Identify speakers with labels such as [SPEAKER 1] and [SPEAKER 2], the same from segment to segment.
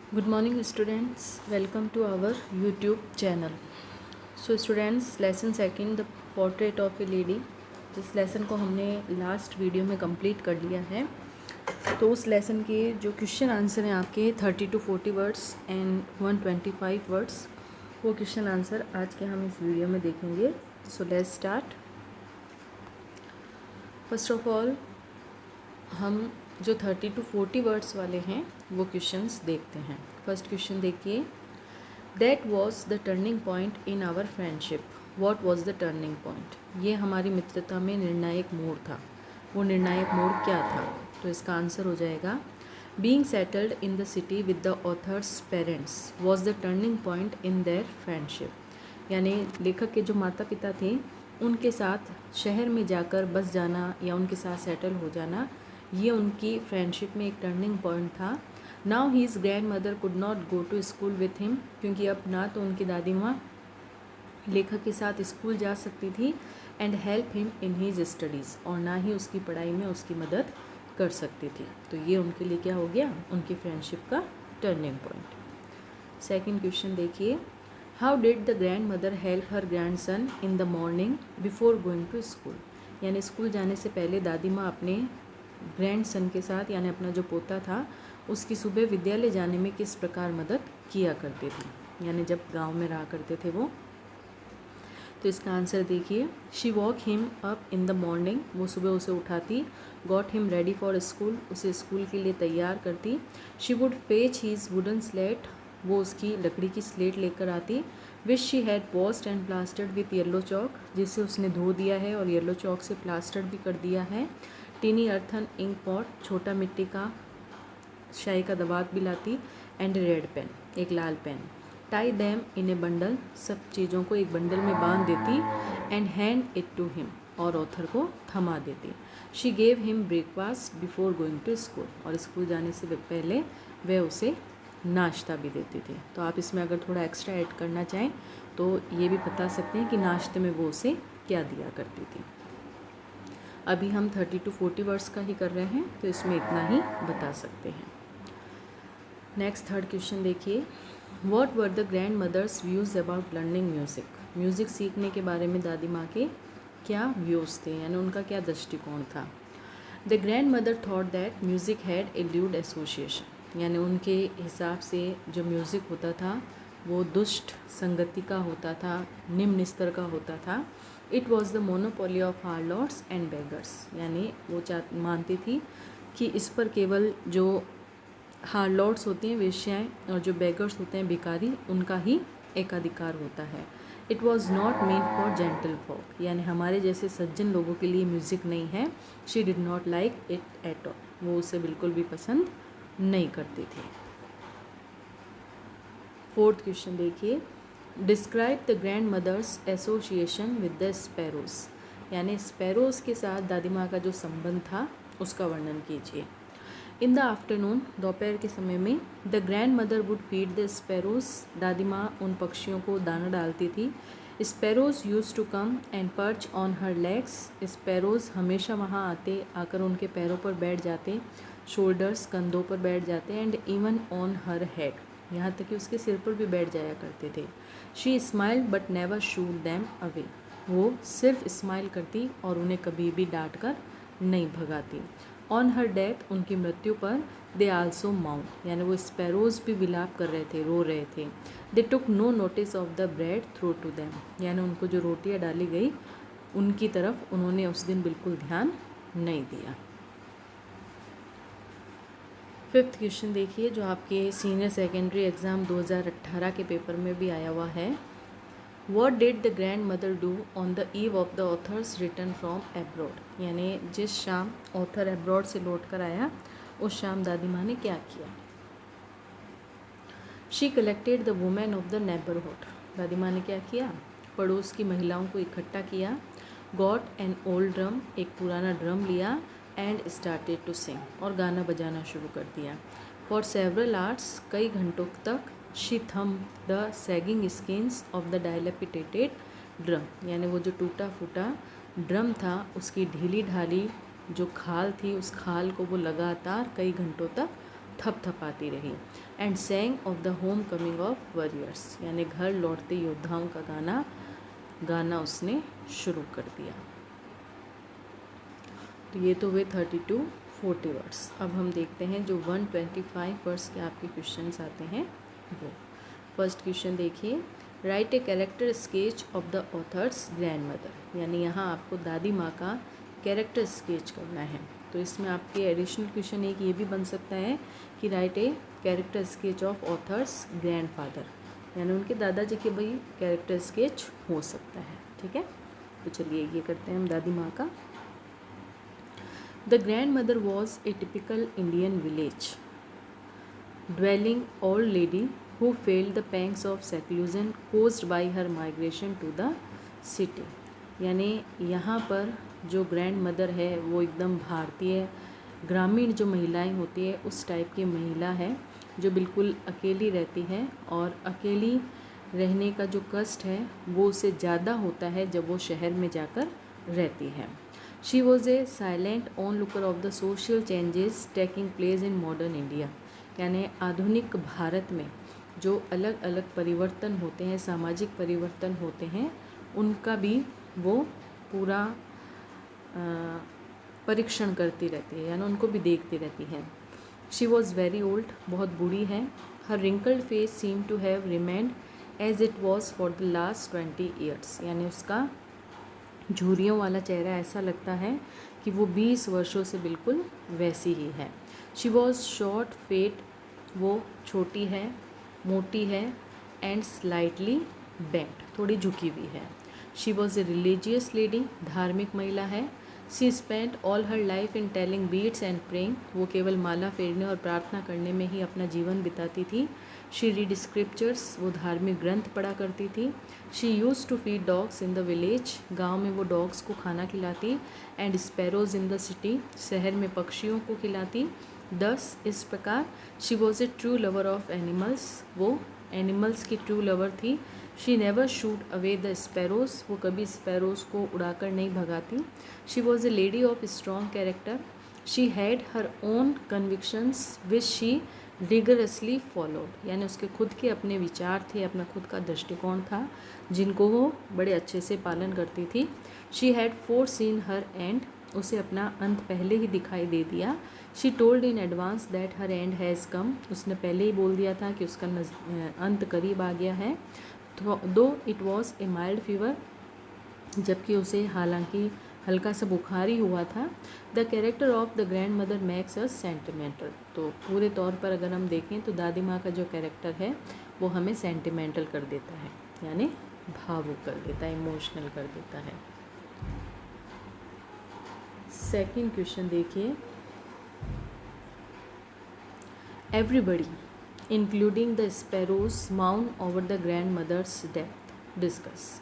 [SPEAKER 1] Good morning students, welcome to our YouTube channel. So students, lesson second, the portrait of a lady. जिस lesson को हमने last video में complete कर लिया है, तो उस लेसन के जो क्वेश्चन आंसर हैं आपके 30 to 40 वर्ड्स एंड 125 वर्ड्स, वो क्वेश्चन आंसर आज के हम इस वीडियो में देखेंगे. So let's start. First of all हम जो 30 to 40 वर्ड्स वाले हैं वो क्वेश्चंस देखते हैं. फर्स्ट क्वेश्चन देखिए. That was the turning point in our friendship. What was the turning point. ये हमारी मित्रता में निर्णायक मोड़ था. वो निर्णायक मोड़ क्या था? तो इसका आंसर हो जाएगा being settled in the city with the authors parents was the turning point in their friendship. यानी लेखक के जो माता पिता थे उनके साथ शहर में जाकर बस जाना या उनके साथ सेटल हो जाना, ये उनकी फ्रेंडशिप में एक टर्निंग पॉइंट था. Now his grandmother could not go to school with him, क्योंकि अब ना तो उनकी दादी माँ लेखक के साथ स्कूल जा सकती थी and help him in his studies, और ना ही उसकी पढ़ाई में उसकी मदद कर सकती थी. तो ये उनके लिए क्या हो गया? उनकी फ्रेंडशिप का टर्निंग पॉइंट. सेकेंड क्वेश्चन देखिए. How did the grandmother help her grandson in the morning before going to school. यानी स्कूल जाने से पहले दादी माँ अपने ग्रैंड सन के साथ, यानी अपना जो पोता था, उसकी सुबह विद्यालय जाने में किस प्रकार मदद किया करती थी, यानी जब गांव में रहा करते थे वो. तो इसका आंसर देखिए. She woke him up in the morning. वो सुबह उसे उठाती. Got him ready for school. उसे स्कूल के लिए तैयार करती. She would fetch his wooden slate. वो उसकी लकड़ी की स्लेट लेकर आती. Which she had washed and plastered with yellow chalk. जिसे उसने धो दिया है और येलो चौक से प्लास्टर्ड भी कर दिया है. Tiny earthen ink pot. छोटा मिट्टी का शाही का दबात भी लाती. And red pen. एक लाल pen. Tie them in a bundle. सब चीज़ों को एक बंडल में बांध देती. And hand it to him. और ऑथर को थमा देती. She gave him breakfast before going to school. और स्कूल जाने से पहले वह उसे नाश्ता भी देती थी. तो आप इसमें अगर थोड़ा एक्स्ट्रा ऐड करना चाहें तो ये भी बता सकते हैं कि नाश्ते में वो उसे क्या दिया करती थी. अभी हम 30 to 40 वर्ड्स का ही कर रहे हैं, तो इसमें इतना ही बता सकते हैं. नेक्स्ट थर्ड क्वेश्चन देखिए. What were the grandmother's views about learning music. Music सीखने के बारे में दादी माँ के क्या व्यूज़ थे, यानी उनका क्या दृष्टिकोण था. The grand mother thought that music had a lewd association. यानी उनके हिसाब से जो म्यूज़िक होता था वो दुष्ट संगति का होता था, निम्न स्तर का होता था. It was the monopoly of harlots and beggars. यानी वो मानती थी कि इस पर केवल जो हार्लॉट्स होते हैं, वेश्याएँ, और जो बेगर्स होते हैं, भिखारी, उनका ही एकाधिकार होता है. It was not made for gentlefolk. यानी हमारे जैसे सज्जन लोगों के लिए म्यूज़िक नहीं है. She did not like it at all. वो उसे बिल्कुल भी पसंद नहीं करती थी. फोर्थ क्वेश्चन देखिए. Describe the grandmother's association with the sparrows. यानी स्पैरोज के साथ दादी माँ का जो संबंध था उसका वर्णन कीजिए. In the afternoon. दोपहर के समय में. The grandmother would feed the sparrows. दादी माँ उन पक्षियों को दाना डालती थी. Sparrows used to come and perch on her legs. Sparrows हमेशा वहाँ आकर उनके पैरों पर बैठ जाते. शोल्डर्स, कंधों पर बैठ जाते. And even on her head. यहाँ तक कि उसके सिर पर भी बैठ जाया करते थे. She smiled but never should them away. वो सिर्फ स्माइल करती और उन्हें कभी भी डांट कर नहीं भगाती. On her death. उनकी मृत्यु पर. They also mount. यानी वो स्पैरोज भी विलाप कर रहे थे, रो रहे थे. They took no notice of the bread throw to them. यानी उनको जो रोटियां डाली गई उनकी तरफ उन्होंने उस दिन बिल्कुल ध्यान नहीं दिया. फिफ्थ क्वेश्चन देखिए, जो आपके सीनियर सेकेंडरी एग्ज़ाम 2018 के पेपर में भी आया हुआ है. What did the grand mother do on the eve of the authors return from abroad. यानी जिस शाम ऑथर एब्रॉड से लौट कर आया उस शाम दादी माँ ने क्या किया. She collected the women of the neighbourhood. दादी माँ ने क्या किया? पड़ोस की महिलाओं को इकट्ठा किया. Got an old drum. एक पुराना ड्रम लिया. And started to sing. और गाना बजाना शुरू कर दिया. For several hours. कई घंटों तक. She thumped the sagging skins of the dilapidated drum. यानी वो जो टूटा फूटा ड्रम था उसकी ढीली ढाली जो खाल थी, उस खाल को वो लगातार कई घंटों तक थपथपाती रही। And saying of the home coming of warriors, यानी घर लौटते योद्धाओं का गाना उसने शुरू कर दिया। तो ये तो हुए 30 to 40 वर्ड्स। अब हम देखते हैं जो 125 वर्ड्स के आपके क्वेश्चंस आते हैं वो। फर्स्ट क्वेश्चन देखिए, right a character sketch of the authors grand mother, यानी यहाँ आपको दादी माँ का कैरेक्टर स्केच करना है। तो इसमें आपके एडिशनल क्वेश्चन एक ये भी बन सकता है कि right a character sketch of authors grand father, यानी उनके दादाजी के भाई कैरेक्टर स्केच हो सकता है। ठीक है, तो चलिए ये करते हैं हम दादी माँ का। The grandmother was a typical Indian village dwelling old lady who felt the pangs of seclusion caused by her migration to the city। यानी यहाँ पर जो ग्रैंड मदर है वो एकदम भारतीय ग्रामीण जो महिलाएं होती है उस टाइप की महिला है जो बिल्कुल अकेली रहती है, और अकेली रहने का जो कष्ट है वो उससे ज़्यादा होता है जब वो शहर में जाकर रहती है। She was a silent onlooker of the social changes taking place in modern India, यानी आधुनिक भारत में जो अलग अलग परिवर्तन होते हैं, सामाजिक परिवर्तन होते हैं, उनका भी वो पूरा परीक्षण करती रहती है, यानी उनको भी देखती रहती है। She was very old, बहुत बूढ़ी है। Her wrinkled face seemed to have remained as it was for the last 20 years, यानी उसका झुर्रियों वाला चेहरा ऐसा लगता है कि वो 20 वर्षों से बिल्कुल वैसी ही है। शी वॉज शॉर्ट फेट, वो छोटी है, मोटी है, एंड स्लाइटली बेंट, थोड़ी झुकी हुई है। She was a religious lady, धार्मिक महिला है। She spent all her life in telling beads and praying, वो केवल माला फेरने और प्रार्थना करने में ही अपना जीवन बिताती थी। शी रीड स्क्रिप्चर्स, वो धार्मिक ग्रंथ पढ़ा करती थी। She use to feed dogs in the village, गांव में वो डॉग्स को खाना खिलाती। And sparrows in the city, शहर में पक्षियों को खिलाती। दस, इस प्रकार she was a true lover of animals, वो एनिमल्स की ट्रू लवर थी। She never shoot away the sparrows, वो कभी स्पैरोज को उड़ाकर नहीं भगाती। She was a lady of strong character. She had her own convictions which she rigorously followed, यानी उसके खुद के अपने विचार थे, अपना खुद का दृष्टिकोण था जिनको वो बड़े अच्छे से पालन करती थी। She had four scene her and, उसे अपना अंत पहले ही दिखाई दे दिया। She told in advance that her and has come, उसने पहले ही बोल दिया था कि उसका अंत करीब आ गया है। दो it was a mild fever, जबकि उसे हालांकि हल्का सा बुखार ही हुआ था। The character of the grand mother makes us sentimental, तो पूरे तौर पर अगर हम देखें तो दादी माँ का जो कैरेक्टर है वो हमें सेंटिमेंटल कर देता है, यानी भावुक कर देता है, इमोशनल कर देता है। सेकंड क्वेश्चन देखिए, एवरीबडी इंक्लूडिंग द स्पैरोज माउन over the grandmother's death discuss,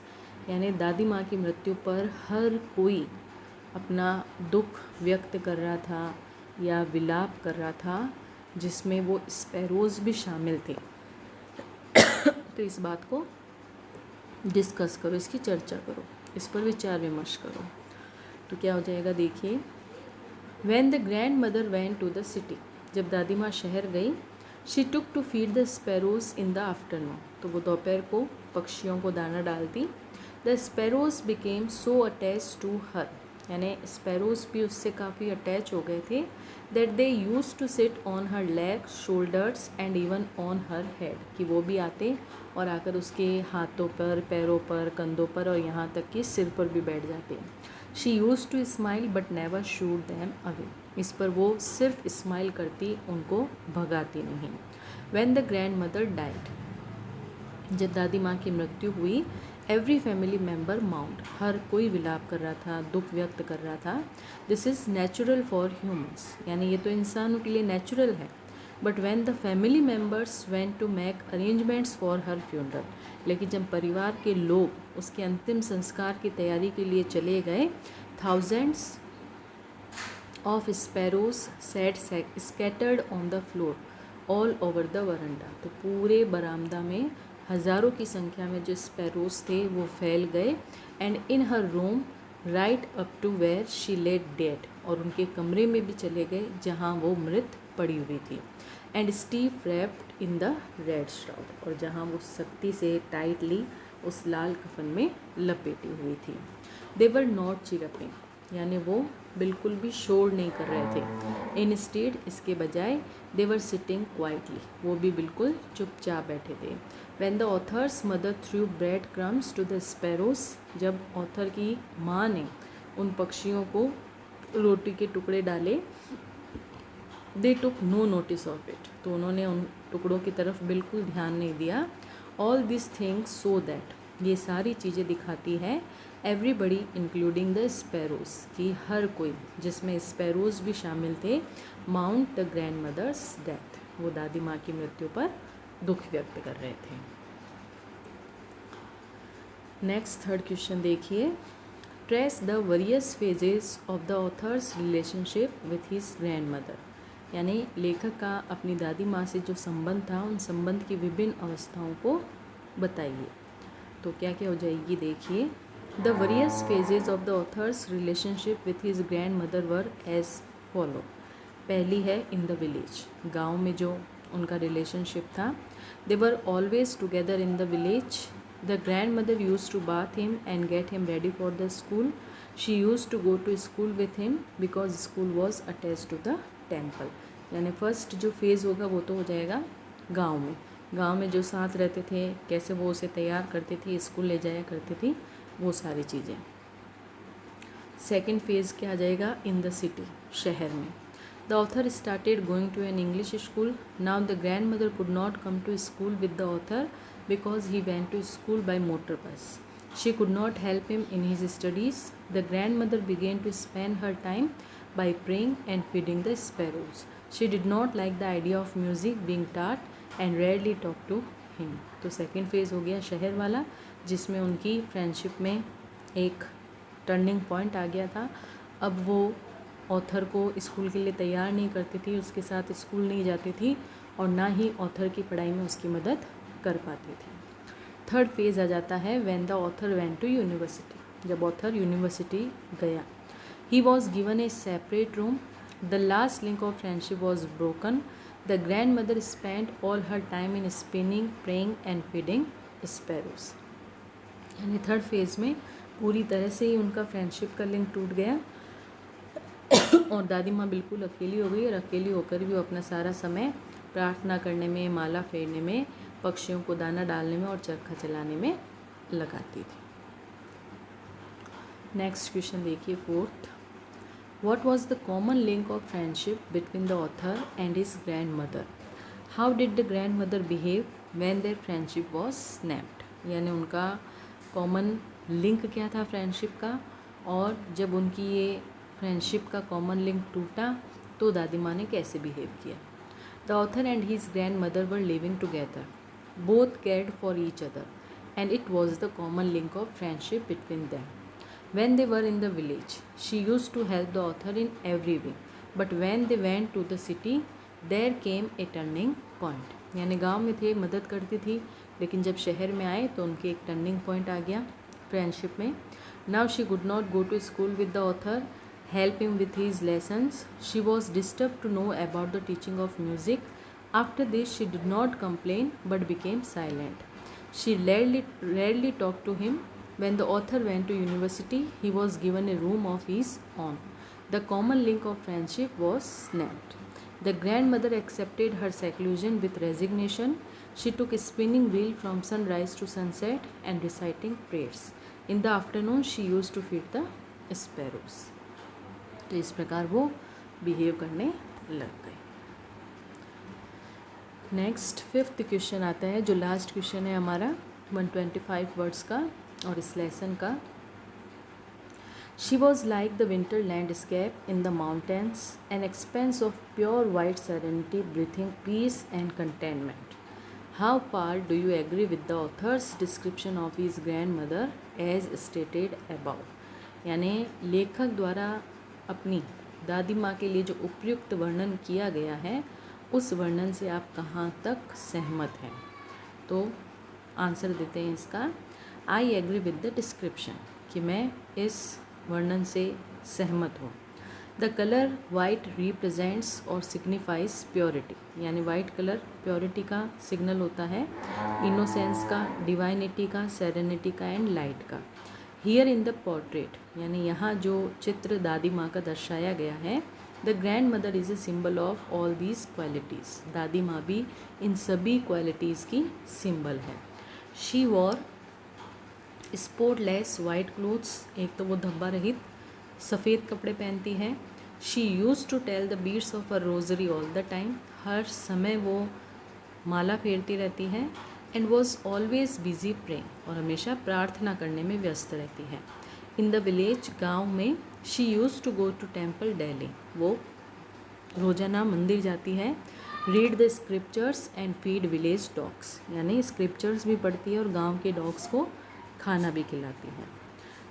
[SPEAKER 1] यानी दादी माँ की मृत्यु पर हर कोई अपना दुख व्यक्त कर रहा था या विलाप कर रहा था, जिसमें वो स्पैरोज भी शामिल थे। तो इस बात को डिस्कस करो, इसकी चर्चा करो, इस पर विचार विमर्श करो। तो क्या हो जाएगा देखिए, when the grandmother went to the city, जब दादी माँ शहर गई। She took to feed the sparrows in the afternoon, तो वो दोपहर को पक्षियों को दाना डालती। The sparrows became so attach to her, यानी स्पैरोज भी उससे काफ़ी अटैच हो गए थे। That they use to sit on her leg, shoulders and even on her head, कि वो भी आते और आकर उसके हाथों पर, पैरों पर, कंधों पर और यहाँ तक कि सिर पर भी बैठ जाते। She use to smile but never shoot them away, इस पर वो सिर्फ स्माइल करती, उनको भगाती नहीं। When the grandmother died, जब दादी माँ की मृत्यु हुई। एवरी फैमिली मेम्बर माउंट, हर कोई विलाप कर रहा था, दुख व्यक्त कर रहा था। This is natural for humans, यानी ये तो इंसानों के लिए नेचुरल है। But when the family members went to make arrangements for her funeral, लेकिन जब परिवार के लोग उसके अंतिम संस्कार की तैयारी के लिए चले गए, thousands of sparrows set scattered on the floor all over the veranda, तो पूरे बरामदा में हज़ारों की संख्या में जो स्पैरोज थे वो फैल गए। And in her room right up to where she laid dead, और उनके कमरे में भी चले गए जहाँ वो मृत पड़ी हुई थी। And Steve wrapped in the red shroud, और जहाँ वो सख्ती से टाइटली उस लाल कफन में लपेटी हुई थी। दे वर नॉट चिरपिंग, यानी वो बिल्कुल भी शोर नहीं कर रहे थे। इंस्टेड, इसके बजाय, दे वर सिटिंग क्वाइटली, वो भी बिल्कुल चुपचाप बैठे थे। When the author's mother threw bread crumbs to the sparrows, जब ऑथर की माँ ने उन पक्षियों को रोटी के टुकड़े डाले, they took no notice of it, तो उन्होंने उन टुकड़ों की तरफ बिल्कुल ध्यान नहीं दिया। All this things so that, ये सारी चीज़ें दिखाती है, एवरीबडी इंक्लूडिंग द स्पैरोज, कि हर कोई, जिसमें स्पैरोज भी शामिल थे, mourned the grandmother's death, वो दादी माँ की मृत्यु पर दुख व्यक्त कर रहे थे। नेक्स्ट थर्ड क्वेश्चन देखिए, trace the various phases of the author's relationship with his grand mother, यानी लेखक का अपनी दादी माँ से जो संबंध था, उन संबंध की विभिन्न अवस्थाओं को बताइए। तो क्या क्या हो जाएगी, देखिए। The various phases of the author's relationship with his grandmother were as follow. पहली है इन द विलेज, गाँव में जो उनका रिलेशनशिप था। They were always together in the village. The grandmother use to bath him and get him ready for the school. She use to go to school with him because school was attach to the temple. यानी first जो phase होगा वो तो हो जाएगा गांव में, गांव में जो साथ रहते थे, कैसे वो उसे तैयार करती थी, स्कूल ले जाया करती थी, वो सारी चीज़ें। सेकंड फेज़ क्या आ जाएगा, इन द सिटी, शहर में। The author started going to an English school. Now the grandmother could not come to school with the author because he went to school by motor bus. She could not help him in his studies. The grandmother began to spend her time by praying and feeding the sparrows. She did not like the idea of music being taught and rarely talked to him. तो second phase हो गया शहर वाला, जिसमें उनकी friendship में एक turning point आ गया था। अब वो ऑथर को स्कूल के लिए तैयार नहीं करती थी, उसके साथ स्कूल नहीं जाती थी, और ना ही ऑथर की पढ़ाई में उसकी मदद कर पाती थी। थर्ड फेज़ आ जाता है when the author went to university, जब ऑथर यूनिवर्सिटी गया। He was given a separate room. The last link of friendship was broken. The grandmother spend all her time in spinning, praying and feeding sparrows. यानी third phase में पूरी तरह से ही उनका friendship का link टूट गया और दादी माँ बिल्कुल अकेली हो गई, और अकेली होकर भी वो अपना सारा समय प्रार्थना करने में, माला फेरने में, पक्षियों को दाना डालने में और चरखा चलाने में लगाती थी। नेक्स्ट क्वेश्चन देखिए, fourth. What was the common link of friendship between the author and his grand mother? How did the grand mother behave when their friendship was snapped? यानी उनका कॉमन लिंक क्या था फ्रेंडशिप का, और जब उनकी ये फ्रेंडशिप का कॉमन लिंक टूटा तो दादी माँ ने कैसे बिहेव किया। The author and his grandmother were living together. Both cared for each other, and it was the common link of friendship between them. When they were in the village, she used to help the author in every way, but when they went to the city, there came a turning point. यानी गांव में थे, मदद करती थी, लेकिन जब शहर में आए तो उनके एक टर्निंग पॉइंट आ गया फ्रेंडशिप में. Now she could not go to school with the author, help him with his lessons. She was disturbed to know about the teaching of music. After this, she did not complain but became silent. She rarely talked to him. When the author went to university, he was given a room of his own. The common link of friendship was snapped. The grandmother accepted her seclusion with resignation. She took a spinning wheel from sunrise to sunset and reciting prayers. In the afternoon, she used to feed the sparrows. तो इस प्रकार वो behave करने लग गए. Next fifth question आता है, जो लास्ट क्वेश्चन है हमारा 125 वर्ड्स का और इस लेसन का. She was like the winter landscape in the mountains, an expanse of pure white serenity breathing peace and contentment. How far do you agree with the author's description of his grandmother as stated above? यानी लेखक द्वारा अपनी दादी माँ के लिए जो उपयुक्त वर्णन किया गया है, उस वर्णन से आप कहाँ तक सहमत हैं? तो आंसर देते हैं इसका, I agree with the description, कि मैं इस वर्णन से सहमत हूँ. द कलर वाइट रिप्रेजेंट्स और सिग्निफाइज प्योरिटी, यानी वाइट कलर प्योरिटी का सिग्नल होता है, इनोसेंस का, डिवाइनिटी का, सेरेनिटी का एंड लाइट का। हियर इन द पोर्ट्रेट, यानी यहाँ जो चित्र दादी माँ का दर्शाया गया है, the grandmother is a symbol of all these qualities, दादी माँ भी इन सभी क्वालिटीज़ की सिंबल है। She wore spotless white clothes, एक तो वो धब्बा रहित सफ़ेद कपड़े पहनती है। She use to tell the beads of a rosary all the time, हर समय वो माला फेरती रहती है। And was always busy praying, और हमेशा प्रार्थना करने में व्यस्त रहती है। इन द विलेज, गाँव में, she use to go to temple daily, वो रोज़ाना मंदिर जाती है। Read the scriptures and feed village dogs, यानी स्क्रिप्चर्स भी पढ़ती है और गांव के डॉग्स को खाना भी खिलाती है।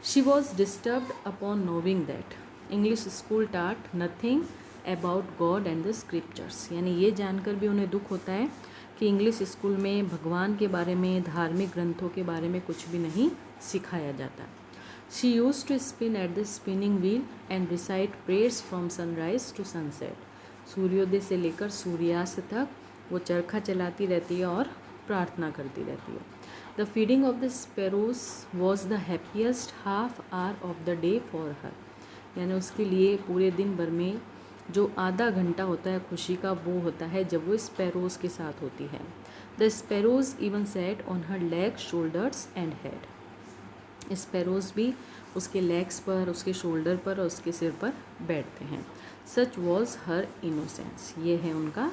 [SPEAKER 1] She was disturbed upon knowing that English school taught nothing about God and the scriptures, यानी ये जानकर भी उन्हें दुख होता है कि इंग्लिश स्कूल में भगवान के बारे में, धार्मिक ग्रंथों के बारे में कुछ भी नहीं सिखाया जाता। She use to spin at the spinning wheel and recite prayers from sunrise to sunset, सूर्योदय से लेकर सूर्यास्त तक वो चरखा चलाती रहती है और प्रार्थना करती रहती है। The feeding of the sparrows was the happiest half hour of the day for her, यानी उसके लिए पूरे दिन भर में जो आधा घंटा होता है खुशी का, वो होता है जब वो स्पैरोज के साथ होती है। The sparrows even set on her leg, shoulders and head, sparrows भी उसके लेग्स पर, उसके शोल्डर पर और उसके सिर पर बैठते हैं। सच वॉज हर इनोसेंस, ये है उनका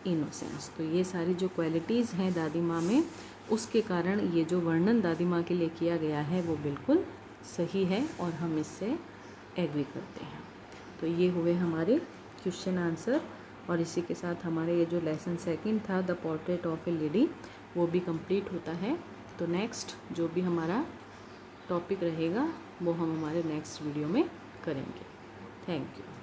[SPEAKER 1] इनोसेंस। तो ये सारी जो क्वालिटीज़ हैं दादी माँ में, उसके कारण ये जो वर्णन दादी माँ के लिए किया गया है वो बिल्कुल सही है और हम इससे एग्री करते हैं। तो ये हुए हमारे क्वेश्चन आंसर, और इसी के साथ हमारे ये जो लेसन सेकंड था the portrait of A lady, वो भी कंप्लीट होता है। तो नेक्स्ट जो भी हमारा टॉपिक रहेगा वो हम हमारे नेक्स्ट वीडियो में करेंगे। Thank you.